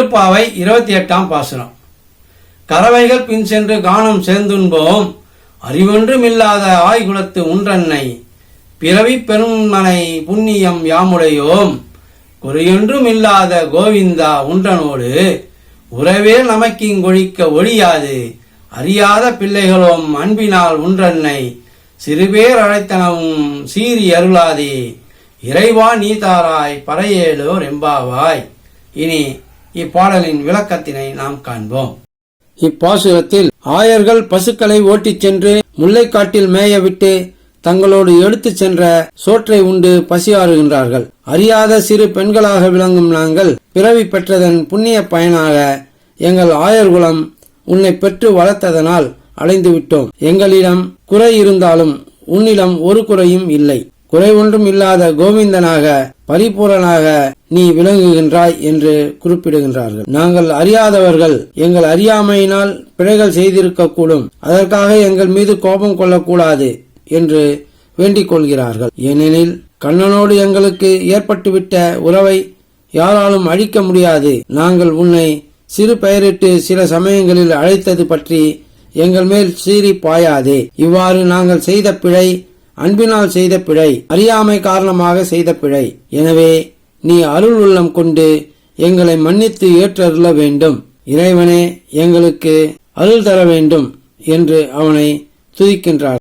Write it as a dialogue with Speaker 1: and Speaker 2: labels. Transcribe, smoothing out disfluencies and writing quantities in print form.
Speaker 1: திருப்பாவை 28ஆம் பாசுரம். கறவைகள் பின் சென்று காணும் சேர்ந்துண்போம், அறிவொன்றுமில்லாத ஆய்குலத்து உன்றன்னை, பிறவி பெருமனை புண்ணியம் யாமுடையோம், குறையொன்றுமில்லாத கோவிந்தா உன்றனோடு, உறவே நமக்கிங்கொழிக்க ஒழியாது, அறியாத பிள்ளைகளோம் அன்பினால் உன்றன்னை, சிறுபேர் அழைத்தனவும் சீறி அருளாதே, இறைவா நீ தாராய் பறையேலோர் எம்பாவாய். இனி இப்பாடலின் விளக்கத்தினை நாம் காண்போம். இப்பாசுரத்தில் ஆயர்கள் பசுக்களை ஓட்டிச் சென்று முல்லைக்காட்டில் மேயவிட்டு தங்களோடு எடுத்துச் சென்ற சோற்றை உண்டு பசியாறுகின்றார்கள். அறியாத சிறு பெண்களாக விளங்கும் நாங்கள் பிறவி பெற்றதன் புண்ணிய பயனாக எங்கள் ஆயர்குலம் உன்னை பெற்று வளர்த்ததனால் அடைந்து விட்டோம். எங்களிடம் குறை இருந்தாலும் உன்னிடம் ஒரு குறையும் இல்லை. குறை ஒன்றும் இல்லாத கோவிந்தனாக பரிபூரணாக நீ விளங்குகின்றாய் என்று குறிப்பிடுகின்றார்கள். நாங்கள் அறியாதவர்கள், எங்கள் அறியாமையினால் பிழைகள் செய்திருக்கக்கூடும், அதற்காக எங்கள் மீது கோபம் கொள்ளக்கூடாது என்று வேண்டிக் கொள்கிறார்கள். ஏனெனில் கண்ணனோடு எங்களுக்கு ஏற்பட்டுவிட்ட உறவை யாராலும் அழிக்க முடியாது. நாங்கள் உன்னை சிறு பெயரிட்டு சில சமயங்களில் அழைத்தது பற்றி எங்கள் மேல் சீறி பாயாதே. இவ்வாறு நாங்கள் செய்த பிழை அன்பினால் செய்த பிழை, அறியாமை காரணமாக செய்த பிழை. எனவே நீ அருள் உள்ளம் கொண்டு எங்களை மன்னித்து ஏற்றருள வேண்டும். இறைவனே எங்களுக்கு அருள் தர வேண்டும் என்று அவனை துதிக்கின்றார்.